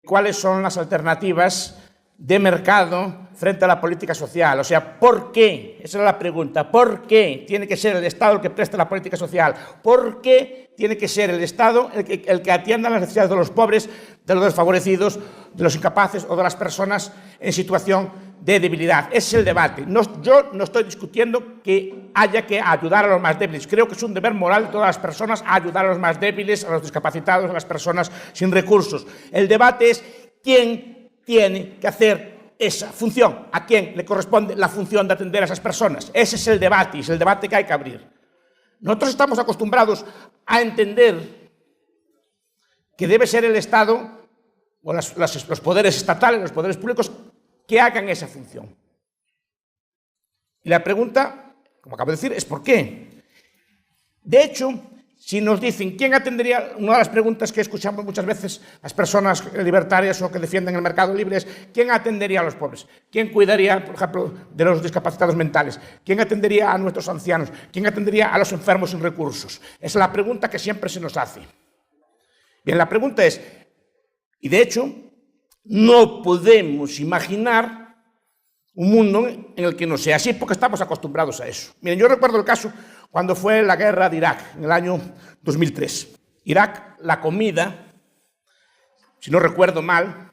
cuáles son las alternativas de mercado frente a la política social. O sea, ¿por qué? Esa es la pregunta. ¿Por qué tiene que ser el Estado el que preste la política social? ¿Por qué tiene que ser el Estado el que atienda las necesidades de los pobres, de los desfavorecidos, de los incapaces o de las personas en situación de debilidad? Ese es el debate. Yo no estoy discutiendo que haya que ayudar a los más débiles. Creo que es un deber moral de todas las personas ayudar a los más débiles, a los discapacitados, a las personas sin recursos. El debate es quién tiene que hacer esa función, a quién le corresponde la función de atender a esas personas. Ese es el debate, y es el debate que hay que abrir. Nosotros estamos acostumbrados a entender que debe ser el Estado o los poderes estatales, los poderes públicos, que hagan esa función. Y la pregunta, como acabo de decir, es ¿por qué? De hecho, si nos dicen quién atendería, una de las preguntas que escuchamos muchas veces las personas libertarias o que defienden el mercado libre es ¿quién atendería a los pobres? ¿Quién cuidaría, por ejemplo, de los discapacitados mentales? ¿Quién atendería a nuestros ancianos? ¿Quién atendería a los enfermos sin recursos? Esa es la pregunta que siempre se nos hace. Bien, la pregunta es, y de hecho, no podemos imaginar un mundo en el que no sea así, porque estamos acostumbrados a eso. Miren, yo recuerdo el caso cuando fue la guerra de Irak, en el año 2003. Irak, la comida, si no recuerdo mal,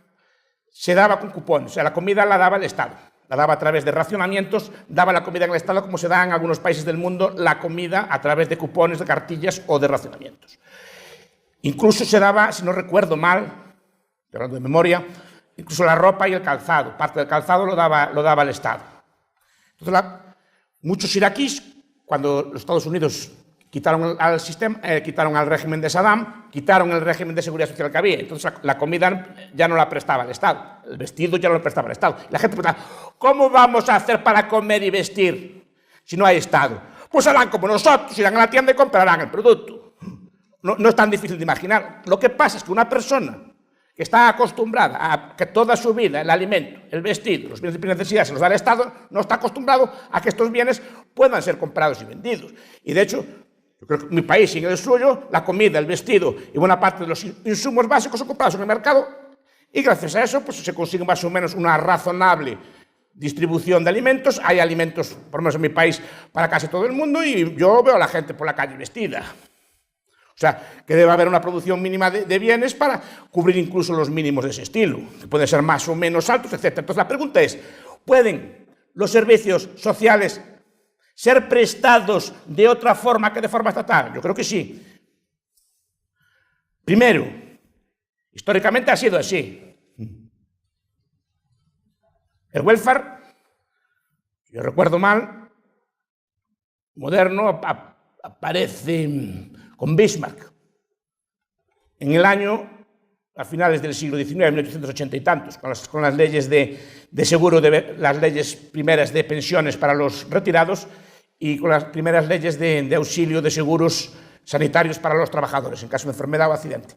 se daba con cupones. O sea, la comida la daba el Estado. La daba a través de racionamientos, daba la comida en el Estado, como se da en algunos países del mundo, la comida a través de cupones, de cartillas o de racionamientos. Incluso se daba, si no recuerdo mal, hablando de memoria, incluso la ropa y el calzado. Parte del calzado lo daba el Estado. Entonces, muchos iraquíes, cuando los Estados Unidos quitaron al régimen de Saddam, quitaron el régimen de seguridad social que había. Entonces la comida ya no la prestaba el Estado, el vestido ya no lo prestaba el Estado. Y la gente preguntaba, ¿cómo vamos a hacer para comer y vestir si no hay Estado? Pues harán como nosotros, irán a la tienda y comprarán el producto. No es tan difícil de imaginar. Lo que pasa es que una persona que está acostumbrada a que toda su vida el alimento, el vestido, los bienes de primera necesidad se los da el Estado, no está acostumbrado a que estos bienes puedan ser comprados y vendidos. Y de hecho, yo creo que en mi país y en el suyo, la comida, el vestido y buena parte de los insumos básicos son comprados en el mercado y gracias a eso pues, se consigue más o menos una razonable distribución de alimentos. Hay alimentos, por lo menos en mi país, para casi todo el mundo y yo veo a la gente por la calle vestida. O sea, que debe haber una producción mínima de bienes para cubrir incluso los mínimos de ese estilo, que pueden ser más o menos altos, etc. Entonces, la pregunta es, ¿pueden los servicios sociales ser prestados de otra forma que de forma estatal? Yo creo que sí. Primero, históricamente ha sido así. El welfare, si yo recuerdo mal, moderno, aparece con Bismarck, en el año, a finales del siglo XIX, 1880 y tantos, con las leyes de seguro, las leyes primeras de pensiones para los retirados y con las primeras leyes de auxilio de seguros sanitarios para los trabajadores, en caso de enfermedad o accidente.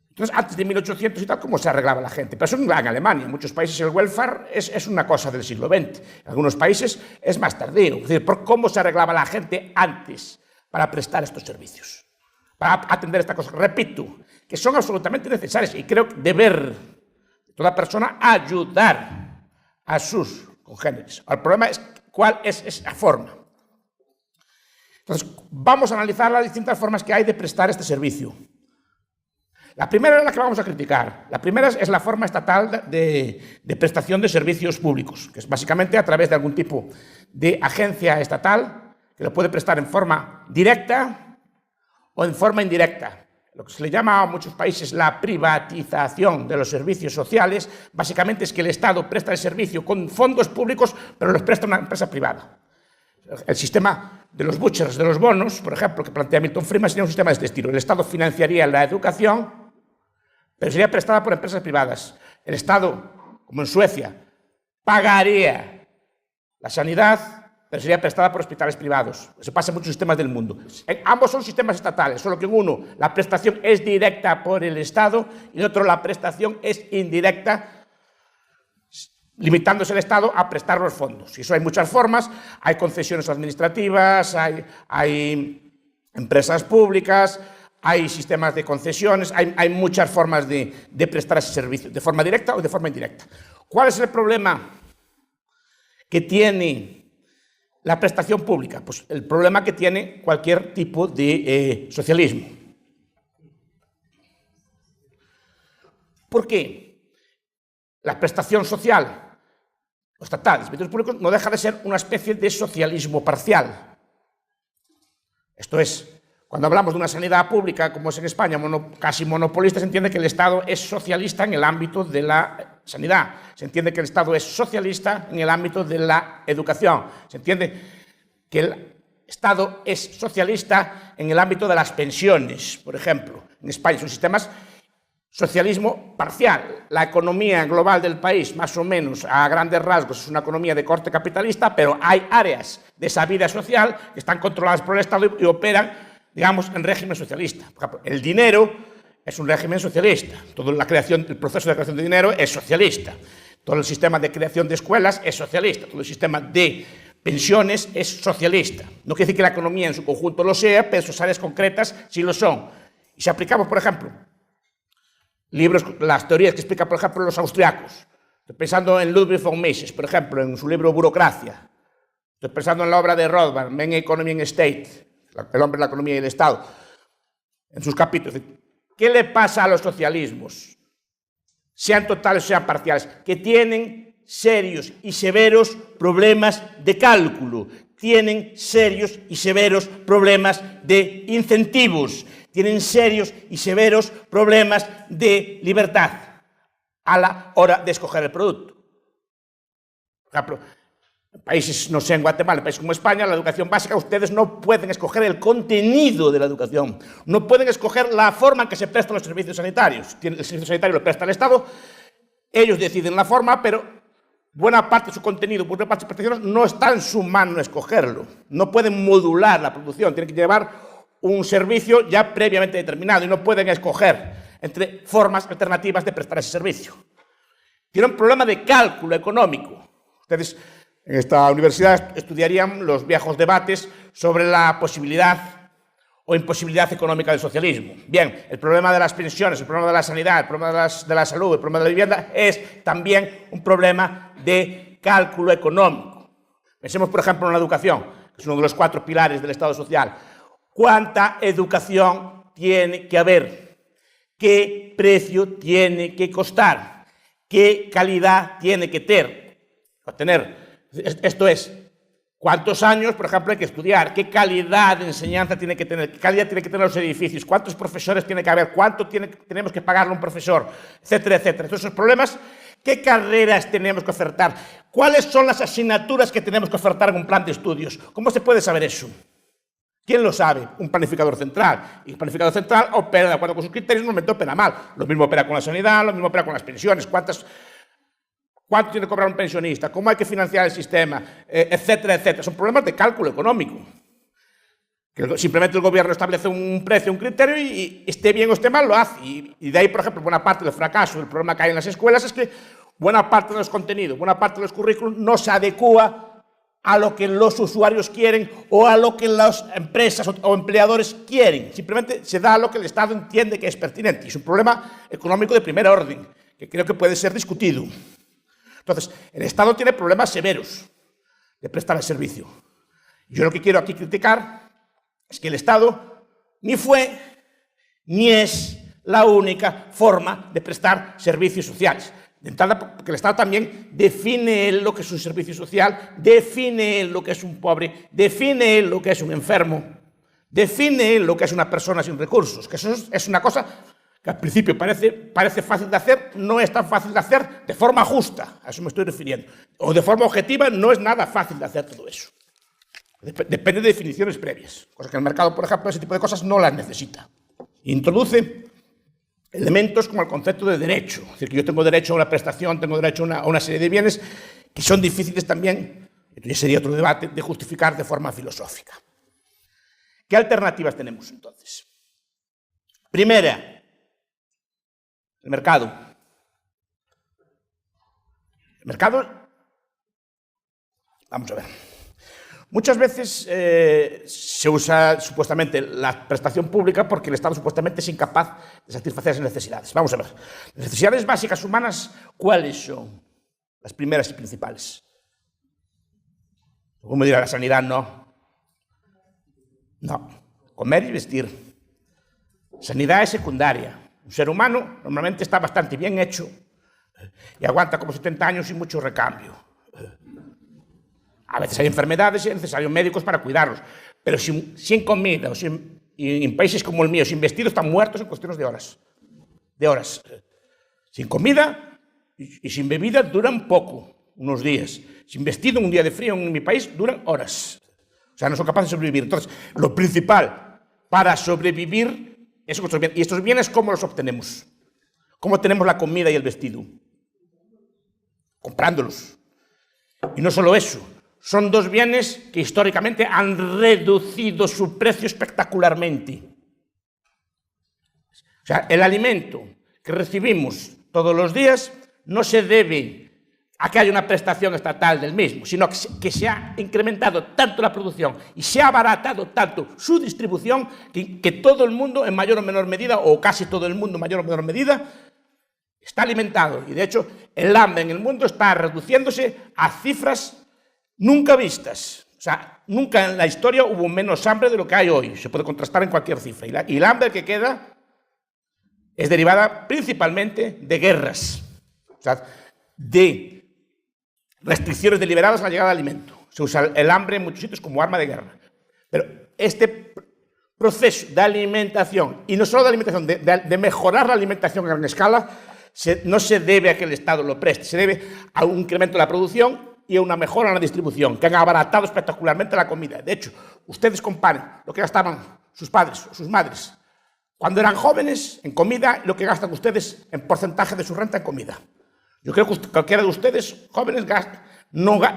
Entonces, antes de 1800 y tal, ¿cómo se arreglaba la gente? Pero eso en Alemania, en muchos países el welfare es una cosa del siglo XX, en algunos países es más tardío, es decir, ¿por cómo se arreglaba la gente antes para prestar estos servicios, para atender estas cosas? Repito, que son absolutamente necesarias y creo que deber de toda persona ayudar a sus congéneres. El problema es cuál es esa forma. Entonces, vamos a analizar las distintas formas que hay de prestar este servicio. La primera es la que vamos a criticar. La primera es la forma estatal de prestación de servicios públicos, que es básicamente a través de algún tipo de agencia estatal que lo puede prestar en forma directa o en forma indirecta. Lo que se le llama a muchos países la privatización de los servicios sociales, básicamente es que el Estado presta el servicio con fondos públicos, pero los presta a una empresa privada. El sistema de los vouchers, de los bonos, por ejemplo, que plantea Milton Friedman, sería un sistema de este estilo. El Estado financiaría la educación, pero sería prestada por empresas privadas. El Estado, como en Suecia, pagaría la sanidad, pero sería prestada por hospitales privados. Eso pasa en muchos sistemas del mundo. Ambos son sistemas estatales, solo que en uno la prestación es directa por el Estado y en otro la prestación es indirecta, limitándose el Estado a prestar los fondos. Y eso hay muchas formas, hay concesiones administrativas, hay empresas públicas, hay sistemas de concesiones, hay muchas formas de prestar ese servicio, de forma directa o de forma indirecta. ¿Cuál es el problema que tiene la prestación pública? Pues el problema que tiene cualquier tipo de socialismo. ¿Por qué? La prestación social o estatal de servicios públicos no deja de ser una especie de socialismo parcial. Esto es, cuando hablamos de una sanidad pública, como es en España, casi monopolista, se entiende que el Estado es socialista en el ámbito de la sanidad. Se entiende que el Estado es socialista en el ámbito de la educación. Se entiende que el Estado es socialista en el ámbito de las pensiones, por ejemplo. En España son sistemas socialismo parcial. La economía global del país, más o menos a grandes rasgos, es una economía de corte capitalista, pero hay áreas de esa vida social que están controladas por el Estado y operan, digamos, en régimen socialista. Por ejemplo, el dinero es un régimen socialista. Toda la creación, el proceso de creación de dinero es socialista. Todo el sistema de creación de escuelas es socialista. Todo el sistema de pensiones es socialista. No quiere decir que la economía en su conjunto lo sea, pero sus áreas concretas sí lo son. Y si aplicamos, por ejemplo, las teorías que explican, por ejemplo, los austriacos. Estoy pensando en Ludwig von Mises, por ejemplo, en su libro Burocracia. Estoy pensando en la obra de Rothbard, Men, Economy and State, El hombre, la economía y el Estado, en sus capítulos. ¿Qué le pasa a los socialismos, sean totales o sean parciales? Que tienen serios y severos problemas de cálculo, tienen serios y severos problemas de incentivos, tienen serios y severos problemas de libertad a la hora de escoger el producto. Por ejemplo, en países, no sé, en Guatemala, en países como España, la educación básica, ustedes no pueden escoger el contenido de la educación, no pueden escoger la forma en que se prestan los servicios sanitarios. El servicio sanitario lo presta el Estado, ellos deciden la forma, pero buena parte de su contenido, buena parte de sus prestaciones no está en su mano escogerlo. No pueden modular la producción, tienen que llevar un servicio ya previamente determinado y no pueden escoger entre formas alternativas de prestar ese servicio. Tienen un problema de cálculo económico. Ustedes en esta universidad estudiarían los viejos debates sobre la posibilidad o imposibilidad económica del socialismo. Bien, el problema de las pensiones, el problema de la sanidad, el problema de la salud, el problema de la vivienda es también un problema de cálculo económico. Pensemos, por ejemplo, en la educación, que es uno de los 4 pilares del Estado social. ¿Cuánta educación tiene que haber? ¿Qué precio tiene que costar? ¿Qué calidad tiene que tener? Esto es, ¿cuántos años, por ejemplo, hay que estudiar? ¿Qué calidad de enseñanza tiene que tener? ¿Qué calidad tiene que tener los edificios? ¿Cuántos profesores tiene que haber? ¿Cuánto tenemos que pagarle a un profesor? Etcétera, etcétera. Todos esos problemas, ¿qué carreras tenemos que ofertar? ¿Cuáles son las asignaturas que tenemos que ofertar en un plan de estudios? ¿Cómo se puede saber eso? ¿Quién lo sabe? Un planificador central. Y el planificador central opera de acuerdo con sus criterios, normalmente opera mal. Lo mismo opera con la sanidad, lo mismo opera con las pensiones. ¿Cuánto tiene que cobrar un pensionista? ¿Cómo hay que financiar el sistema? Etcétera, etcétera. Son problemas de cálculo económico. Que simplemente el gobierno establece un precio, un criterio y esté bien o esté mal, lo hace. Y de ahí, por ejemplo, buena parte del fracaso, el problema que hay en las escuelas es que buena parte de los contenidos, buena parte de los currículos no se adecúa a lo que los usuarios quieren o a lo que las empresas o empleadores quieren. Simplemente se da lo que el Estado entiende que es pertinente. Y es un problema económico de primer orden, que creo que puede ser discutido. Entonces, el Estado tiene problemas severos de prestar el servicio. Yo lo que quiero aquí criticar es que el Estado ni fue ni es la única forma de prestar servicios sociales. De entrada, porque el Estado también define lo que es un servicio social, define lo que es un pobre, define lo que es un enfermo, define lo que es una persona sin recursos, que eso es una cosa que al principio parece fácil de hacer, no es tan fácil de hacer de forma justa, a eso me estoy refiriendo, o de forma objetiva no es nada fácil de hacer todo eso. Depende de definiciones previas, cosa que el mercado, por ejemplo, ese tipo de cosas no las necesita. Introduce elementos como el concepto de derecho, es decir, que yo tengo derecho a una prestación, tengo derecho a una serie de bienes que son difíciles también, esto ya sería otro debate, de justificar de forma filosófica. ¿Qué alternativas tenemos entonces? Primera, el mercado. El mercado, vamos a ver, Muchas veces se usa supuestamente la prestación pública porque el Estado supuestamente es incapaz de satisfacer esas necesidades. Vamos a ver. Las necesidades básicas humanas, ¿cuáles son? Las primeras y principales. ¿Cómo dirá la sanidad? No. No. Comer y vestir. Sanidad es secundaria. Un ser humano normalmente está bastante bien hecho y aguanta como 70 años sin mucho recambio. A veces hay enfermedades y es necesario médicos para cuidarlos, pero sin comida y en países como el mío, sin vestido, están muertos en cuestiones de horas. De horas. Sin comida y sin bebida duran poco, unos días. Sin vestido, un día de frío en mi país duran horas. O sea, no son capaces de sobrevivir. Entonces, lo principal para sobrevivir es nuestros bienes. ¿Y estos bienes cómo los obtenemos? ¿Cómo tenemos la comida y el vestido? Comprándolos. Y no solo eso. Son dos bienes que históricamente han reducido su precio espectacularmente. O sea, el alimento que recibimos todos los días no se debe a que haya una prestación estatal del mismo, sino que se ha incrementado tanto la producción y se ha abaratado tanto su distribución que todo el mundo, en mayor o menor medida, o casi todo el mundo en mayor o menor medida, está alimentado. Y de hecho, el hambre en el mundo está reduciéndose a cifras nunca vistas. O sea, nunca en la historia hubo menos hambre de lo que hay hoy. Se puede contrastar en cualquier cifra. Y el hambre que queda es derivada principalmente de guerras. O sea, de restricciones deliberadas a la llegada de alimento. Se usa el hambre en muchos sitios como arma de guerra. Pero este proceso de alimentación, y no solo de alimentación, de mejorar la alimentación a gran escala, no se debe a que el Estado lo preste, se debe a un incremento de la producción y a una mejora en la distribución, que han abaratado espectacularmente la comida. De hecho, ustedes comparen lo que gastaban sus padres o sus madres cuando eran jóvenes en comida y lo que gastan ustedes en porcentaje de su renta en comida. Yo creo que cualquiera de ustedes, jóvenes,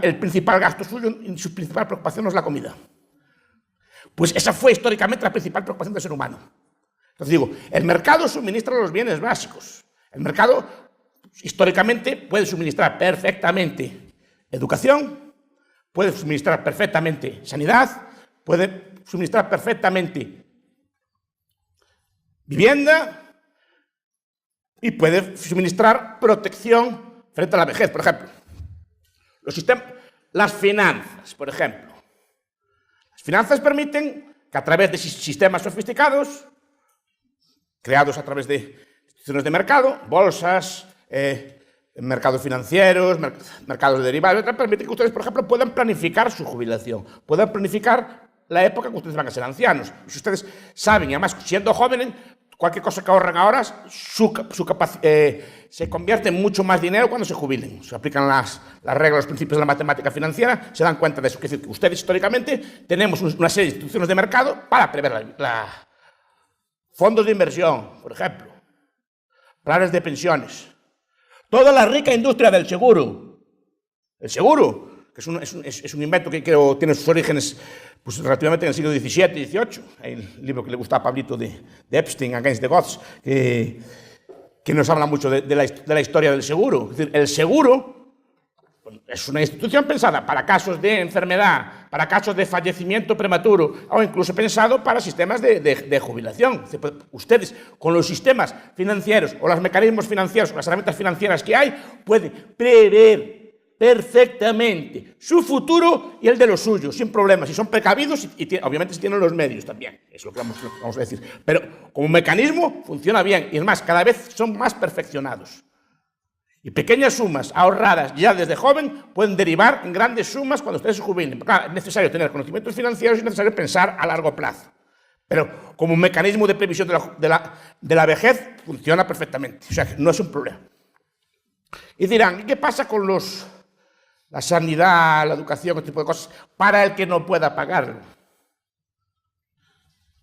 el principal gasto suyo y su principal preocupación no es la comida. Pues esa fue históricamente la principal preocupación del ser humano. Entonces digo, el mercado suministra los bienes básicos. El mercado históricamente puede suministrar perfectamente educación, puede suministrar perfectamente sanidad, puede suministrar perfectamente vivienda y puede suministrar protección frente a la vejez, por ejemplo. Las finanzas, por ejemplo. Las finanzas permiten que a través de sistemas sofisticados, creados a través de instituciones de mercado, bolsas, mercados financieros, mercados de derivados, permiten que ustedes, por ejemplo, puedan planificar su jubilación, puedan planificar la época en que ustedes van a ser ancianos. Si ustedes saben, y además siendo jóvenes, cualquier cosa que ahorren ahora se convierte en mucho más dinero cuando se jubilen. Se aplican las reglas, los principios de la matemática financiera, se dan cuenta de eso. Es decir, que ustedes históricamente tenemos una serie de instituciones de mercado para prever fondos de inversión, por ejemplo, planes de pensiones, toda la rica industria del seguro. El seguro, que es un invento que creo tiene sus orígenes pues, relativamente en el siglo XVII y XVIII. Hay el libro que le gusta a Pablito de Epstein, Against the Gods, que nos habla mucho de la historia del seguro. Es decir, el seguro es una institución pensada para casos de enfermedad, para casos de fallecimiento prematuro, o incluso pensado para sistemas de jubilación. Ustedes, con los sistemas financieros, o los mecanismos financieros, o las herramientas financieras que hay, pueden prever perfectamente su futuro y el de los suyos, sin problemas, si son precavidos y obviamente si tienen los medios también, es lo que vamos a decir. Pero como mecanismo funciona bien y es más, cada vez son más perfeccionados. Y pequeñas sumas ahorradas ya desde joven pueden derivar en grandes sumas cuando ustedes se jubilen. Claro, es necesario tener conocimientos financieros y es necesario pensar a largo plazo. Pero como mecanismo de previsión de la vejez funciona perfectamente, o sea que no es un problema. Y dirán, ¿y qué pasa con la sanidad, la educación, este tipo de cosas, para el que no pueda pagarlo?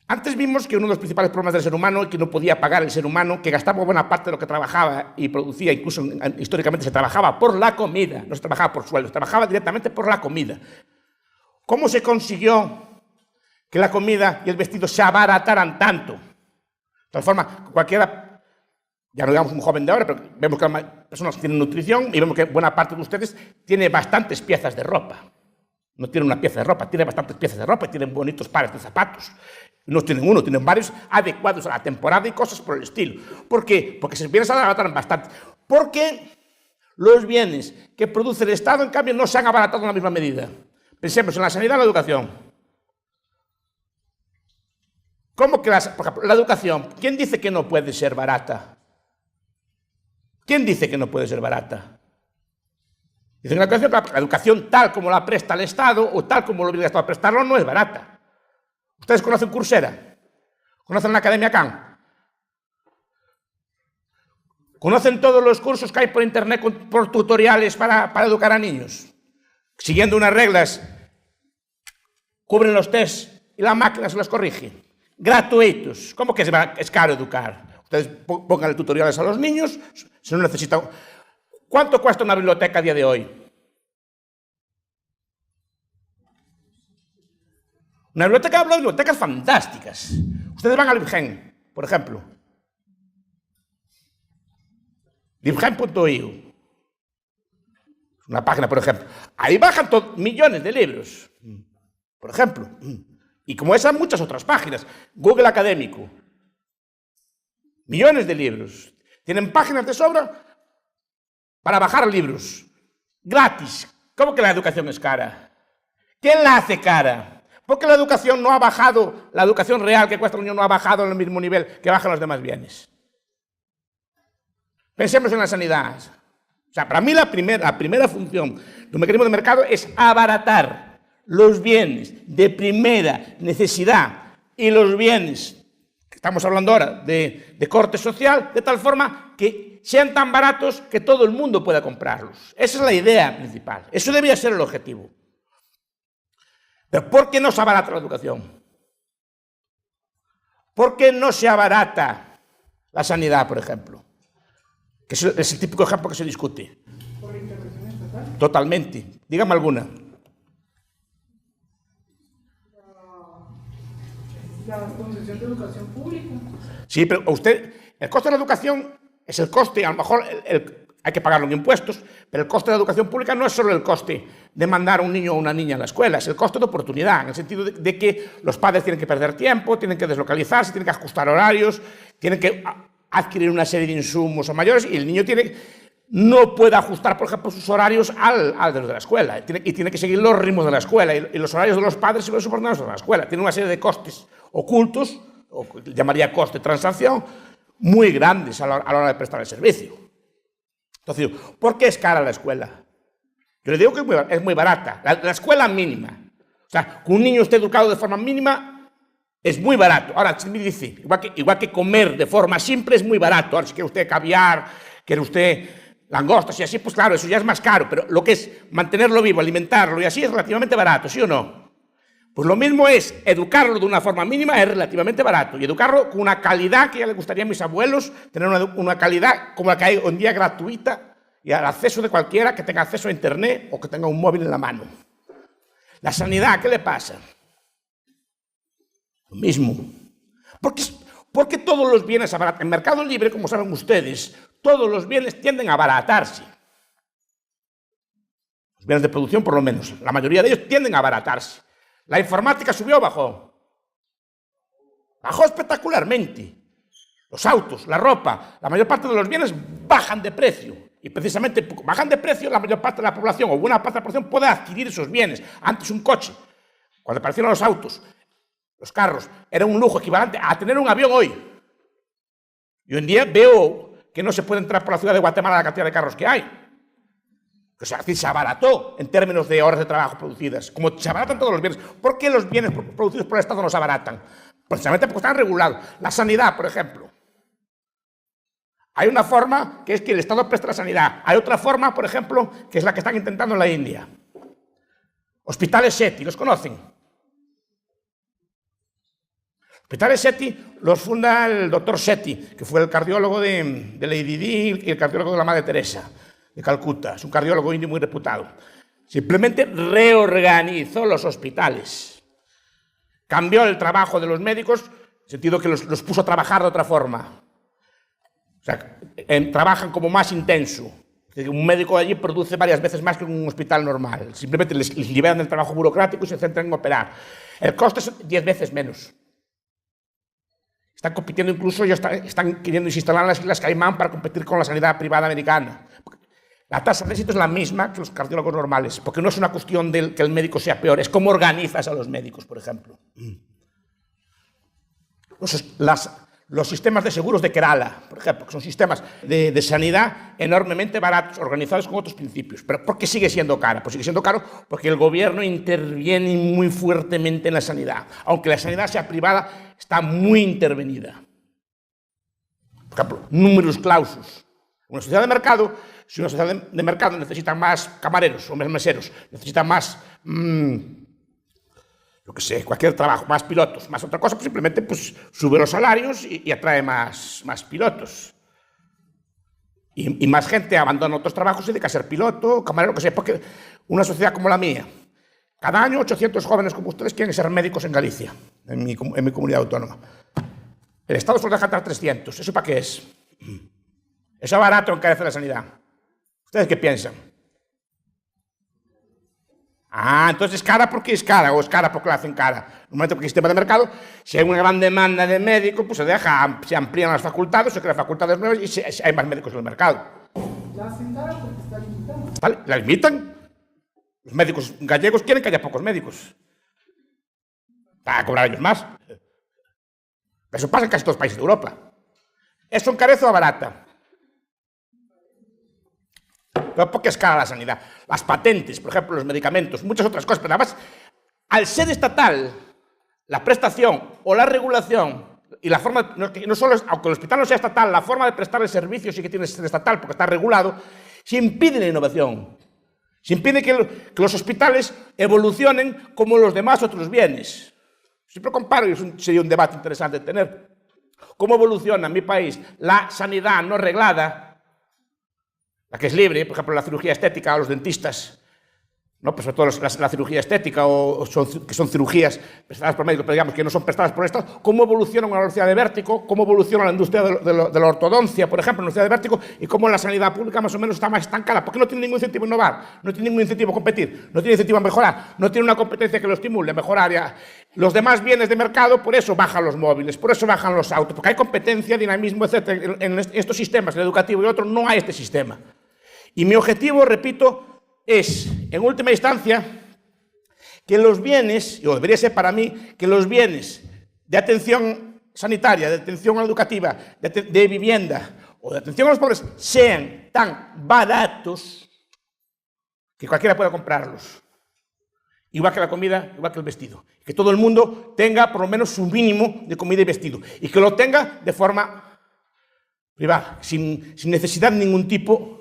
Antes vimos que uno de los principales problemas del ser humano es que no podía pagar el ser humano, que gastaba buena parte de lo que trabajaba y producía, incluso históricamente se trabajaba por la comida, no se trabajaba por sueldo, se trabajaba directamente por la comida. ¿Cómo se consiguió que la comida y el vestido se abarataran tanto? De tal forma, cualquiera, ya no digamos un joven de ahora, pero vemos que las personas tienen nutrición y vemos que buena parte de ustedes tiene bastantes piezas de ropa. No tienen una pieza de ropa, tienen bastantes piezas de ropa y tienen bonitos pares de zapatos. No tienen uno, tienen varios adecuados a la temporada y cosas por el estilo. ¿Por qué? Porque sus bienes se abaratan bastante. Porque los bienes que produce el Estado, en cambio, no se han abaratado en la misma medida. Pensemos en la sanidad y la educación. ¿Cómo que, por ejemplo, la educación? ¿Quién dice que no puede ser barata? ¿Quién dice que no puede ser barata? Dicen que la educación tal como la presta el Estado o tal como lo obliga el Estado a prestarlo no es barata. ¿Ustedes conocen Coursera? ¿Conocen la Academia Khan? ¿Conocen todos los cursos que hay por internet por tutoriales para educar a niños? Siguiendo unas reglas, cubren los tests y la máquina se los corrige. Gratuitos. ¿Cómo que es caro educar? Ustedes pongan tutoriales a los niños, si no necesitan... ¿Cuánto cuesta una biblioteca a día de hoy? Una biblioteca, hablo de bibliotecas fantásticas. Ustedes van a Libgen, por ejemplo. Libgen.eu. Una página, por ejemplo. Ahí bajan millones de libros, por ejemplo. Y como esas, muchas otras páginas. Google Académico. Millones de libros. Tienen páginas de sobra para bajar libros. Gratis. ¿Cómo que la educación es cara? ¿Quién la hace cara? Porque la educación no ha bajado, la educación real que cuesta un niño no ha bajado en el mismo nivel que bajan los demás bienes. Pensemos en la sanidad. O sea, para mí la primera función de un mecanismo de mercado es abaratar los bienes de primera necesidad y los bienes, que estamos hablando ahora, de corte social, de tal forma que sean tan baratos que todo el mundo pueda comprarlos. Esa es la idea principal. Eso debería ser el objetivo. Pero ¿por qué no se abarata la educación? ¿Por qué no se abarata la sanidad, por ejemplo? Que es el típico ejemplo que se discute. ¿Por la intervención estatal? Totalmente. Dígame alguna. La concesión de educación pública. Sí, pero el coste de la educación es el coste, a lo mejor hay que pagarlo en impuestos, pero el coste de la educación pública no es solo el coste de mandar a un niño o una niña a la escuela, es el coste de oportunidad, en el sentido de que los padres tienen que perder tiempo, tienen que deslocalizarse, tienen que ajustar horarios, tienen que adquirir una serie de insumos a mayores y el niño no puede ajustar, por ejemplo, sus horarios al de los de la escuela y tiene que seguir los ritmos de la escuela y los horarios de los padres y los subordinados de la escuela. Tiene una serie de costes ocultos, o llamaría coste de transacción, muy grandes a la hora de prestar el servicio. Entonces, ¿por qué es cara la escuela? Yo le digo que es muy barata. La escuela mínima. O sea, que un niño esté educado de forma mínima es muy barato. Ahora, si me dice, igual que comer de forma simple es muy barato. Ahora, si quiere usted caviar, quiere usted langostas y así, pues claro, eso ya es más caro. Pero lo que es mantenerlo vivo, alimentarlo y así es relativamente barato, ¿sí o no? Pues lo mismo es educarlo de una forma mínima, es relativamente barato. Y educarlo con una calidad que ya le gustaría a mis abuelos, tener una calidad como la que hay hoy en día gratuita y al acceso de cualquiera que tenga acceso a internet o que tenga un móvil en la mano. La sanidad, ¿qué le pasa? Lo mismo. Porque todos los bienes abaratan. En Mercado Libre, como saben ustedes, todos los bienes tienden a abaratarse. Los bienes de producción, por lo menos, la mayoría de ellos tienden a abaratarse. ¿La informática subió o bajó? Bajó espectacularmente. Los autos, la ropa, la mayor parte de los bienes bajan de precio. Y precisamente bajan de precio, la mayor parte de la población o buena parte de la población puede adquirir esos bienes. Antes un coche, cuando aparecieron los autos, los carros, era un lujo equivalente a tener un avión hoy. Y hoy en día veo que no se puede entrar por la ciudad de Guatemala la cantidad de carros que hay. O sea, se abarató en términos de horas de trabajo producidas, como se abaratan todos los bienes. ¿Por qué los bienes producidos por el Estado no se abaratan? Precisamente porque están regulados. La sanidad, por ejemplo. Hay una forma que es que el Estado presta la sanidad. Hay otra forma, por ejemplo, que es la que están intentando en la India. Hospitales SETI, ¿los conocen? Hospitales SETI los funda el doctor SETI, que fue el cardiólogo de Lady Di y el cardiólogo de la Madre Teresa de Calcuta. Es un cardiólogo indio muy reputado. Simplemente reorganizó los hospitales. Cambió el trabajo de los médicos, en el sentido que los puso a trabajar de otra forma. O sea, trabajan como más intenso. Un médico de allí produce varias veces más que un hospital normal. Simplemente les liberan del trabajo burocrático y se centran en operar. El coste es 10 veces menos. Están compitiendo incluso, están queriendo instalar las Islas Caimán para competir con la sanidad privada americana. La tasa de éxito es la misma que los cardiólogos normales, porque no es una cuestión de que el médico sea peor, es cómo organizas a los médicos, por ejemplo. Los sistemas de seguros de Kerala, por ejemplo, que son sistemas de sanidad enormemente baratos, organizados con otros principios. ¿Pero por qué sigue siendo cara? Pues sigue siendo caro porque el gobierno interviene muy fuertemente en la sanidad. Aunque la sanidad sea privada, está muy intervenida. Por ejemplo, numerus clausus. Una sociedad de mercado, si una sociedad de mercado necesita más camareros o meseros, necesita más, yo qué sé, cualquier trabajo, más pilotos, más otra cosa, pues simplemente pues, sube los salarios y atrae más pilotos. Y más gente abandona otros trabajos y se dedica a ser piloto, camarero, que sé, porque una sociedad como la mía, cada año 800 jóvenes como ustedes quieren ser médicos en Galicia, en mi comunidad autónoma. El Estado solo deja entrar 300. ¿Eso para qué es? Eso es barato, encarece la sanidad. ¿Ustedes qué piensan? Entonces es cara porque es cara, o es cara porque la hacen cara. En un momento que el sistema de mercado, si hay una gran demanda de médicos, pues se amplían las facultades, se crean facultades nuevas y hay más médicos en el mercado. La hacen cara porque está limitada. ¿Vale? ¿La limitan? Los médicos gallegos quieren que haya pocos médicos. Para cobrar ellos más. Eso pasa en casi todos los países de Europa. ¿Eso encarece o abarata? Pero porque es cara la sanidad. Las patentes, por ejemplo, los medicamentos, muchas otras cosas, pero además, al ser estatal, la prestación o la regulación y la forma, no solo es, aunque el hospital no sea estatal, la forma de prestar el servicio sí que tiene que ser estatal porque está regulado, se impide la innovación. Se impide que los hospitales evolucionen como los demás otros bienes. Siempre comparo, y sería un debate interesante de tener, cómo evoluciona en mi país la sanidad no reglada, la que es libre, por ejemplo, la cirugía estética o los dentistas, ¿no? Pues sobre todo la cirugía estética que son cirugías prestadas por médicos, pero digamos que no son prestadas por el Estado. ¿Cómo evoluciona una velocidad de vértigo? ¿Cómo evoluciona la industria de la ortodoncia, por ejemplo, la velocidad de vértigo? Y cómo la sanidad pública más o menos está más estancada. Porque no tiene ningún incentivo a innovar, no tiene ningún incentivo a competir, no tiene incentivo a mejorar, no tiene una competencia que lo estimule a mejorar. Ya. Los demás bienes de mercado, por eso bajan los móviles, por eso bajan los autos, porque hay competencia, dinamismo, etc. En estos sistemas, el educativo y otros, no hay este sistema. Y mi objetivo, repito, es, en última instancia, que los bienes, o debería ser para mí, que los bienes de atención sanitaria, de atención educativa, de vivienda o de atención a los pobres sean tan baratos que cualquiera pueda comprarlos. Igual que la comida, igual que el vestido. Que todo el mundo tenga por lo menos su mínimo de comida y vestido. Y que lo tenga de forma privada, sin necesidad de ningún tipo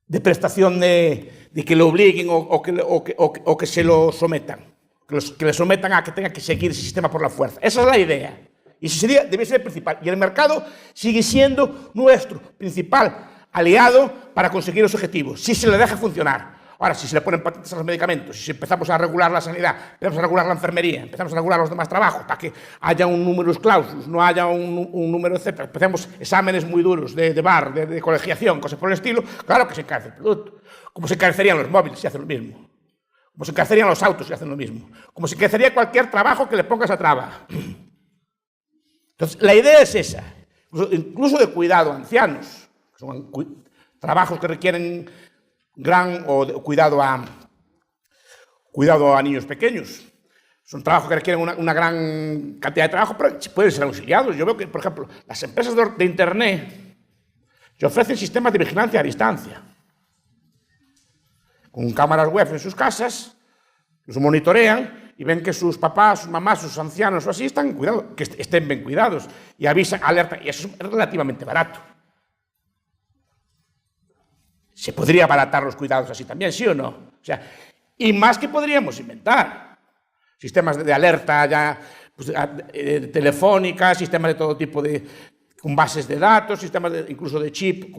de prestación de que lo obliguen o que se lo sometan. Que le sometan a que tenga que seguir ese sistema por la fuerza. Esa es la idea. Y eso debe ser el principal. Y el mercado sigue siendo nuestro principal aliado para conseguir los objetivos, si se le deja funcionar. Ahora, si se le ponen patentes a los medicamentos, si empezamos a regular la sanidad, empezamos a regular la enfermería, empezamos a regular los demás trabajos para que haya un numerus clausus, no haya un número, etc. Empecemos exámenes muy duros de bar, de colegiación, cosas por el estilo, claro que se encarece el producto. Como se encarecerían los móviles si hacen lo mismo. Como se encarecerían los autos si hacen lo mismo. Como se encarecería cualquier trabajo que le ponga esa traba. Entonces, la idea es esa. Incluso de cuidado a ancianos. Son trabajos que requieren cuidado a niños pequeños. Son trabajos que requieren una gran cantidad de trabajo, pero pueden ser auxiliados. Yo veo que, por ejemplo, las empresas de Internet que ofrecen sistemas de vigilancia a distancia, con cámaras web en sus casas, los monitorean y ven que sus papás, sus mamás, sus ancianos o así están cuidados, que estén bien cuidados, y avisan, alertan, y eso es relativamente barato. Se podría abaratar los cuidados así también, ¿sí o no? O sea, y más que podríamos inventar. Sistemas de alerta ya pues, telefónicas, sistemas de todo tipo con bases de datos, sistemas incluso de chip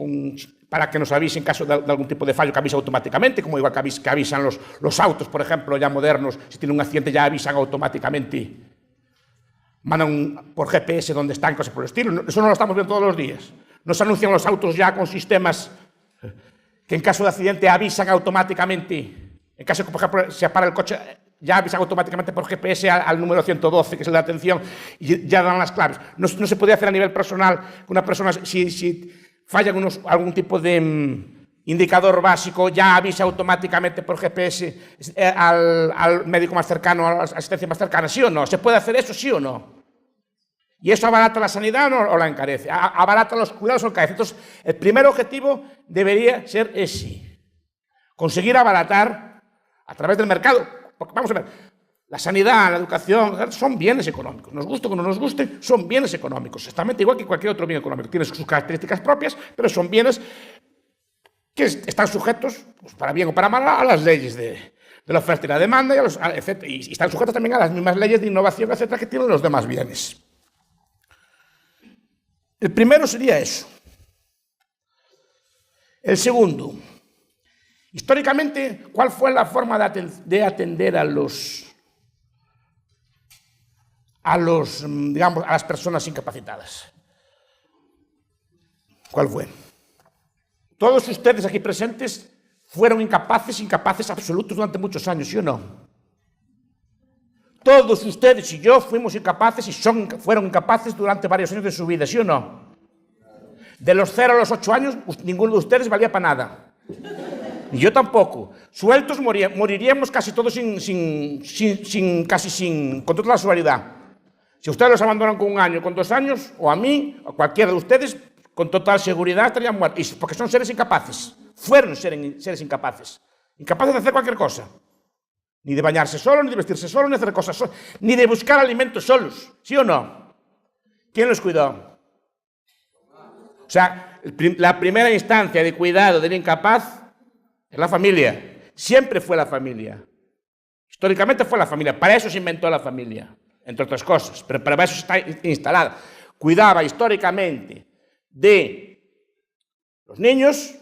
para que nos avise en caso de algún tipo de fallo, que avisa automáticamente, como igual que avisan los autos, por ejemplo, ya modernos, si tienen un accidente ya avisan automáticamente. Mandan por GPS dónde están, cosas por el estilo. Eso no lo estamos viendo todos los días. Nos anuncian los autos ya con sistemas que en caso de accidente avisan automáticamente, en caso de que, por ejemplo, se para el coche, ya avisan automáticamente por GPS al número 112, que es el de atención, y ya dan las claves. No se puede hacer a nivel personal que una persona, si falla algún tipo de indicador básico, ya avisa automáticamente por GPS al médico más cercano, a la asistencia más cercana, ¿sí o no? ¿Se puede hacer eso, sí o no? ¿Y eso abarata la sanidad o la encarece? ¿Abarata los cuidados o encarece? Entonces, el primer objetivo debería ser ese. Conseguir abaratar a través del mercado. Porque vamos a ver, la sanidad, la educación, son bienes económicos. Nos guste o no nos guste, son bienes económicos. Exactamente igual que cualquier otro bien económico. Tiene sus características propias, pero son bienes que están sujetos, pues, para bien o para mal, a las leyes de la oferta y la demanda, y están sujetos también a las mismas leyes de innovación, etcétera, que tienen los demás bienes. El primero sería eso. El segundo, históricamente, ¿cuál fue la forma de atender a las personas incapacitadas? ¿Cuál fue? Todos ustedes aquí presentes fueron incapaces absolutos durante muchos años, ¿sí o no? Todos ustedes y yo fuimos incapaces y fueron incapaces durante varios años de su vida, ¿sí o no? De los 0 a los 8 años, ninguno de ustedes valía para nada. Y yo tampoco. Sueltos moriríamos casi todos con toda la seguridad. Si ustedes los abandonan con 1 año, con 2 años, o a mí, o a cualquiera de ustedes, con total seguridad estarían muertos. Porque son seres incapaces. Fueron seres incapaces. Incapaces de hacer cualquier cosa. Ni de bañarse solo, ni de vestirse solo, ni de hacer cosas solos, ni de buscar alimentos solos. ¿Sí o no? ¿Quién los cuidó? O sea, la primera instancia de cuidado del incapaz es la familia. Siempre fue la familia. Históricamente fue la familia. Para eso se inventó la familia, entre otras cosas. Pero para eso está instalada. Cuidaba históricamente de los niños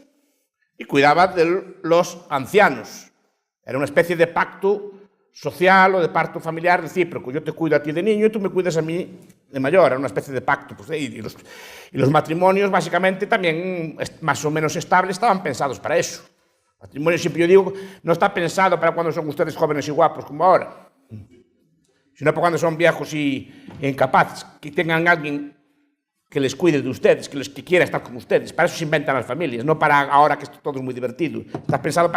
y cuidaba de los ancianos. Era una especie de pacto social o de pacto familiar recíproco. Yo te cuido a ti de niño y tú me cuidas a mí de mayor. Era una especie de pacto. Pues, y los matrimonios, básicamente, también más o menos estables, estaban pensados para eso. El matrimonio, siempre yo digo, no está pensado para cuando son ustedes jóvenes y guapos como ahora, sino para cuando son viejos y incapaces, que tengan alguien que les cuide de ustedes, que quiera estar con ustedes. Para eso se inventan las familias, no para ahora que todo es muy divertido. Está pensado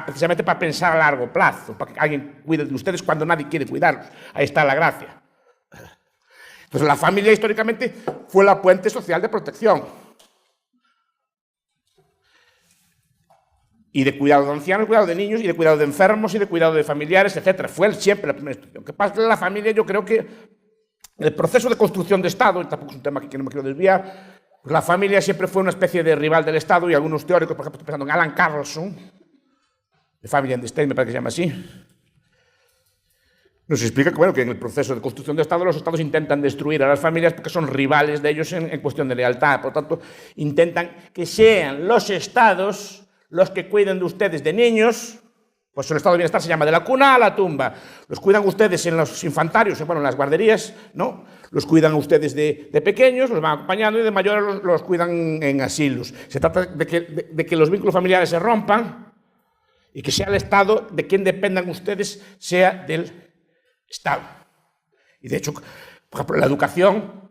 precisamente para pensar a largo plazo, para que alguien cuide de ustedes cuando nadie quiere cuidarlos. Ahí está la gracia. Entonces, la familia históricamente fue la puente social de protección. Y de cuidado de ancianos, cuidado de niños, y de cuidado de enfermos, y de cuidado de familiares, etc. Fue siempre la primera institución. Lo que pasa es que la familia, yo creo que el proceso de construcción de Estado, y tampoco es un tema que no me quiero desviar, pues la familia siempre fue una especie de rival del Estado, y algunos teóricos, por ejemplo, estoy pensando en Alan Carlson, de Family and the State, me parece que se llama así, nos explica que, bueno, que en el proceso de construcción de Estado los Estados intentan destruir a las familias porque son rivales de ellos en cuestión de lealtad. Por lo tanto, intentan que sean los Estados los que cuiden de ustedes de niños. Pues el estado de bienestar se llama de la cuna a la tumba. Los cuidan ustedes en los infantarios, bueno, en las guarderías, ¿no? Los cuidan ustedes de pequeños, los van acompañando, y de mayores los cuidan en asilos. Se trata de que los vínculos familiares se rompan y que sea el Estado de quien dependan ustedes, sea del Estado. Y de hecho, por ejemplo, la educación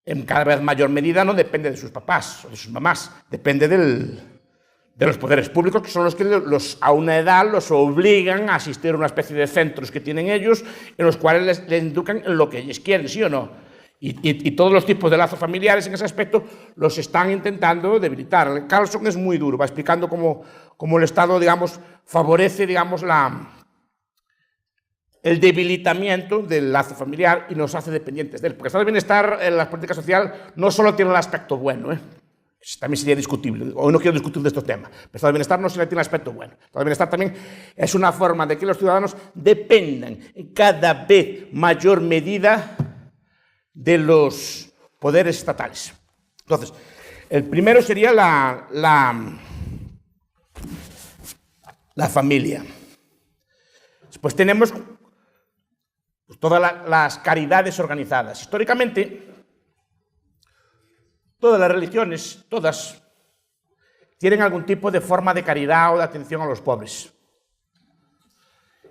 en cada vez mayor medida no depende de sus papás o de sus mamás, depende de los poderes públicos, que son los que a una edad los obligan a asistir a una especie de centros que tienen ellos, en los cuales les educan en lo que ellos quieren, ¿sí o no? Y todos los tipos de lazos familiares en ese aspecto los están intentando debilitar. Carlson es muy duro, va explicando cómo el Estado, digamos, favorece, digamos, el debilitamiento del lazo familiar y nos hace dependientes de él. Porque el estado de bienestar en la política social no solo tiene el aspecto bueno, también sería discutible. Hoy no quiero discutir de estos temas. El estado de bienestar no solo tiene el aspecto bueno. El estado de bienestar también es una forma de que los ciudadanos dependan en cada vez mayor medida de los poderes estatales. Entonces, el primero sería la familia. Después tenemos todas las caridades organizadas. Históricamente, todas las religiones, todas, tienen algún tipo de forma de caridad o de atención a los pobres.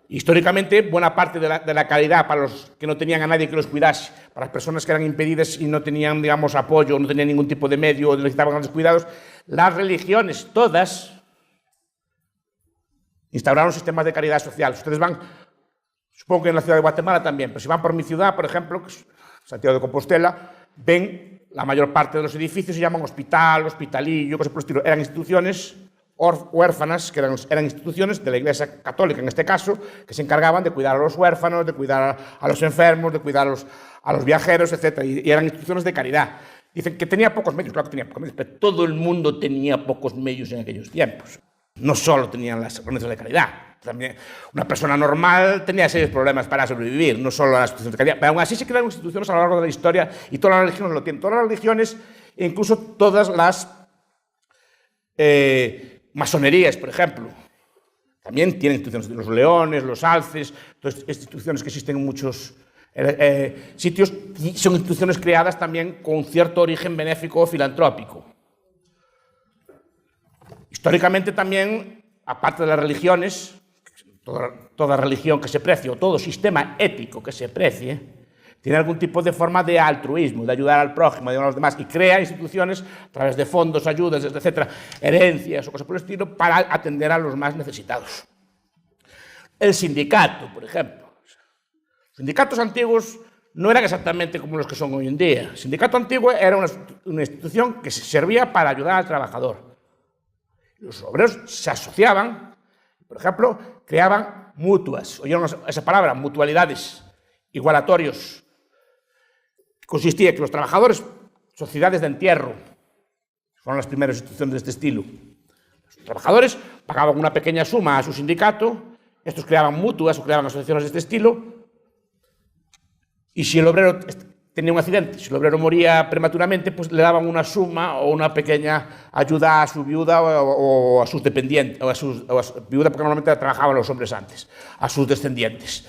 Históricamente, buena parte de la caridad para los que no tenían a nadie que los cuidase, para las personas que eran impedidas y no tenían, digamos, apoyo, no tenían ningún tipo de medio o necesitaban grandes cuidados, las religiones todas instauraron sistemas de caridad social. Ustedes van, supongo que en la ciudad de Guatemala también, pero si van por mi ciudad, por ejemplo, que es Santiago de Compostela, ven la mayor parte de los edificios se llaman hospital, hospitalillo, cosas por el estilo. Eran instituciones huérfanas, que eran instituciones de la Iglesia Católica, en este caso, que se encargaban de cuidar a los huérfanos, de cuidar a los enfermos, de cuidar a los viajeros, etc. Y eran instituciones de caridad. Dicen que tenía pocos medios, claro que tenía pocos medios, pero todo el mundo tenía pocos medios en aquellos tiempos. No solo tenían las organizaciones de caridad, también una persona normal tenía serios problemas para sobrevivir, no solo las instituciones de caridad, pero aún así se crearon instituciones a lo largo de la historia y todas las religiones lo tienen. Todas las religiones, incluso todas las masonerías, son ejemplo, también tienen instituciones, los leones, los alces, todas instituciones que existen en muchos sitios, y son instituciones creadas también con cierto origen benéfico o filantrópico. Históricamente también, aparte de las religiones, toda religión que se precie o todo sistema ético que se precie, tiene algún tipo de forma de altruismo, de ayudar al prójimo, de ayudar a los demás, y crea instituciones a través de fondos, ayudas, etcétera, herencias o cosas por el estilo, para atender a los más necesitados. El sindicato, por ejemplo. Los sindicatos antiguos no eran exactamente como los que son hoy en día. El sindicato antiguo era una institución que servía para ayudar al trabajador. Los obreros se asociaban, por ejemplo, creaban mutuas, oyeron esa palabra, mutualidades, igualatorios. Consistía en que los trabajadores, sociedades de entierro, fueron las primeras instituciones de este estilo. Los trabajadores pagaban una pequeña suma a su sindicato, estos creaban mutuas o creaban asociaciones de este estilo, y si el obrero tenía un accidente, si el obrero moría prematuramente, pues le daban una suma o una pequeña ayuda a su viuda o a sus dependientes, o a su viuda, porque normalmente trabajaban los hombres antes, a sus descendientes.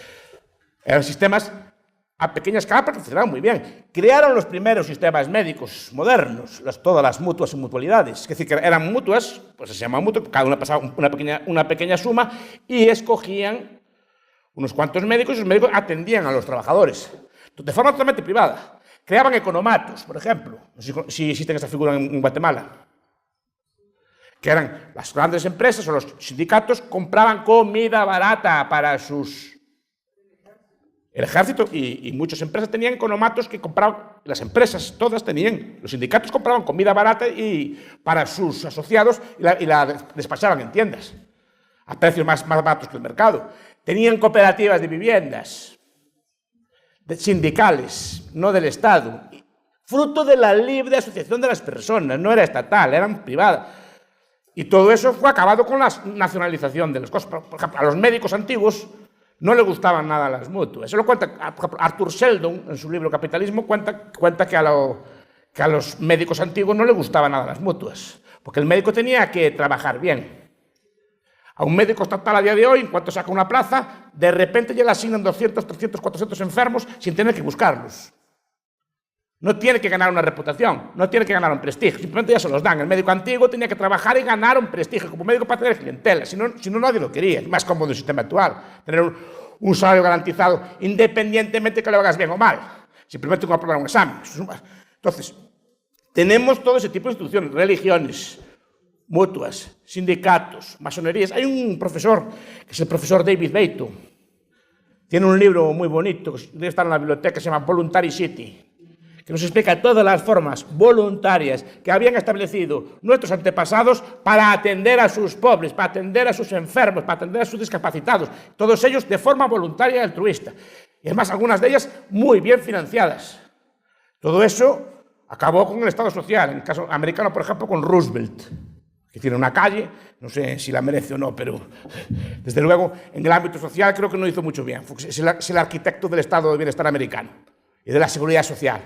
Eran sistemas a pequeña escala, pero funcionaban muy bien. Crearon los primeros sistemas médicos modernos, todas las mutuas y mutualidades. Es decir, que eran mutuas, pues se llamaban mutuas, cada una pasaba una pequeña suma y escogían unos cuantos médicos y esos médicos atendían a los trabajadores de forma totalmente privada. Creaban economatos, por ejemplo, no sé si existen esta figura en Guatemala, que eran las grandes empresas o los sindicatos compraban comida barata para el ejército y muchas empresas tenían economatos que compraban, las empresas todas tenían, los sindicatos compraban comida barata para sus asociados y la despachaban en tiendas a precios más baratos que el mercado. Tenían cooperativas de viviendas, sindicales, no del Estado, fruto de la libre asociación de las personas, no era estatal, eran privadas. Y todo eso fue acabado con la nacionalización de las cosas. Por ejemplo, a los médicos antiguos no le gustaban nada las mutuas. Eso lo cuenta, por ejemplo, Arthur Sheldon, en su libro Capitalismo, cuenta que a los médicos antiguos no le gustaban nada las mutuas, porque el médico tenía que trabajar bien. A un médico estatal a día de hoy, en cuanto saca una plaza, de repente ya le asignan 200, 300, 400 enfermos sin tener que buscarlos. No tiene que ganar una reputación, no tiene que ganar un prestigio, simplemente ya se los dan. El médico antiguo tenía que trabajar y ganar un prestigio como médico para tener clientela, si no nadie lo quería. Es más cómodo el sistema actual, tener un salario garantizado independientemente que lo hagas bien o mal, simplemente con aprobar un examen. Entonces, tenemos todo ese tipo de instituciones, religiones, mutuas, sindicatos, masonerías. Hay un profesor, que es el profesor David Beito, tiene un libro muy bonito, que debe estar en la biblioteca, se llama Voluntary City, que nos explica todas las formas voluntarias que habían establecido nuestros antepasados para atender a sus pobres, para atender a sus enfermos, para atender a sus discapacitados, todos ellos de forma voluntaria y altruista. Y además, algunas de ellas muy bien financiadas. Todo eso acabó con el Estado social, en el caso americano, por ejemplo, con Roosevelt, que tiene una calle, no sé si la merece o no, pero desde luego en el ámbito social creo que no hizo mucho bien. Es el arquitecto del Estado de Bienestar americano y de la seguridad social.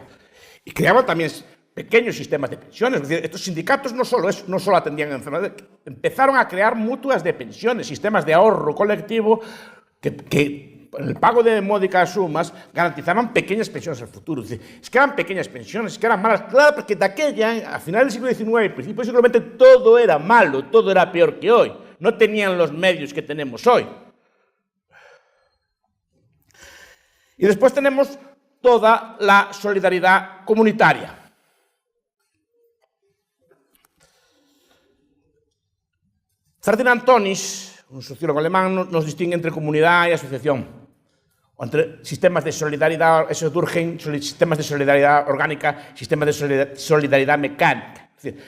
Y creaban también pequeños sistemas de pensiones. Es decir, estos sindicatos no solo atendían enfermedades, empezaron a crear mutuas de pensiones, sistemas de ahorro colectivo que el pago de módicas sumas garantizaban pequeñas pensiones al futuro. Es que eran pequeñas pensiones, es que eran malas. Claro, porque de aquella, a finales del siglo XIX y principios del siglo XX, todo era malo, todo era peor que hoy. No tenían los medios que tenemos hoy. Y después tenemos toda la solidaridad comunitaria. Ferdinand Tönnies, un sociólogo alemán, nos distingue entre comunidad y asociación, o entre sistemas de solidaridad, eso surgen sistemas de solidaridad orgánica, sistemas de solidaridad mecánica. Es decir,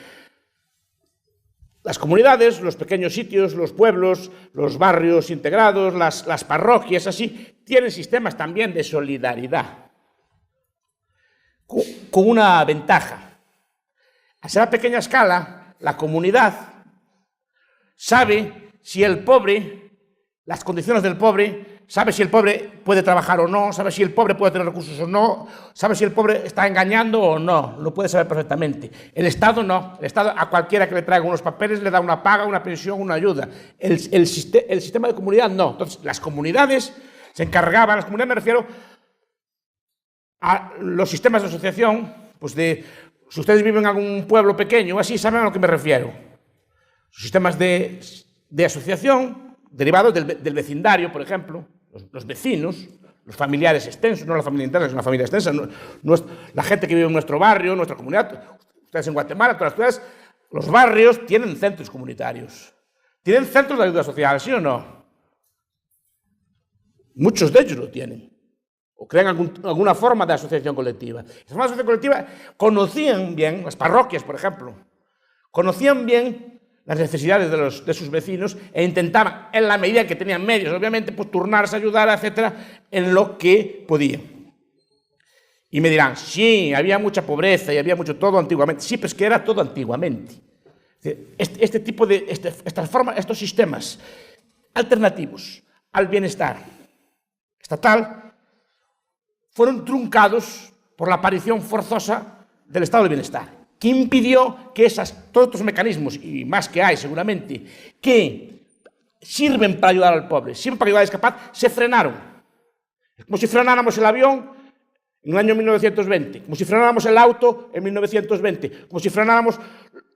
las comunidades, los pequeños sitios, los pueblos, los barrios integrados, las parroquias, así, tienen sistemas también de solidaridad, con una ventaja. A ser a pequeña escala, la comunidad sabe si el pobre, las condiciones del pobre, sabe si el pobre puede trabajar o no, sabe si el pobre puede tener recursos o no, sabe si el pobre está engañando o no, lo puede saber perfectamente. El Estado no, el Estado a cualquiera que le traiga unos papeles le da una paga, una pensión, una ayuda. El sistema de comunidad no. Entonces, las comunidades se encargaban, las comunidades me refiero a los sistemas de asociación, pues si ustedes viven en algún pueblo pequeño o así, saben a lo que me refiero. Sistemas de asociación derivados del vecindario, por ejemplo, los vecinos, los familiares extensos, no la familia interna, es una familia extensa, la gente que vive en nuestro barrio, nuestra comunidad, ustedes en Guatemala, todas las ciudades, los barrios tienen centros comunitarios, tienen centros de ayuda social, ¿sí o no? Muchos de ellos lo tienen, o crean alguna forma de asociación colectiva. Esa forma de asociación colectiva conocían bien, las parroquias, por ejemplo, conocían bien las necesidades de sus vecinos e intentaban, en la medida en que tenían medios, obviamente, pues turnarse, ayudar, etcétera, en lo que podían. Y me dirán, sí, había mucha pobreza y había mucho todo antiguamente. Sí, pero es que era todo antiguamente. Este tipo de, estas formas, estos sistemas alternativos al bienestar estatal fueron truncados por la aparición forzosa del estado de bienestar, que impidió que todos estos mecanismos, y más que hay seguramente, que sirven para ayudar al pobre, sirven para ayudar al escapar, se frenaron. Es como si frenáramos el avión en el año 1920, como si frenáramos el auto en 1920, como si frenáramos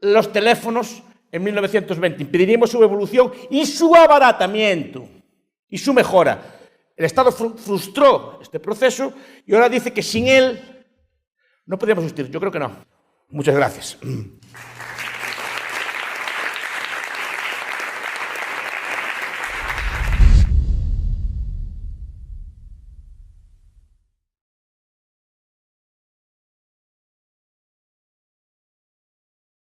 los teléfonos en 1920. Impediríamos su evolución y su abaratamiento y su mejora. El Estado frustró este proceso y ahora dice que sin él no podríamos existir. Yo creo que no. Muchas gracias.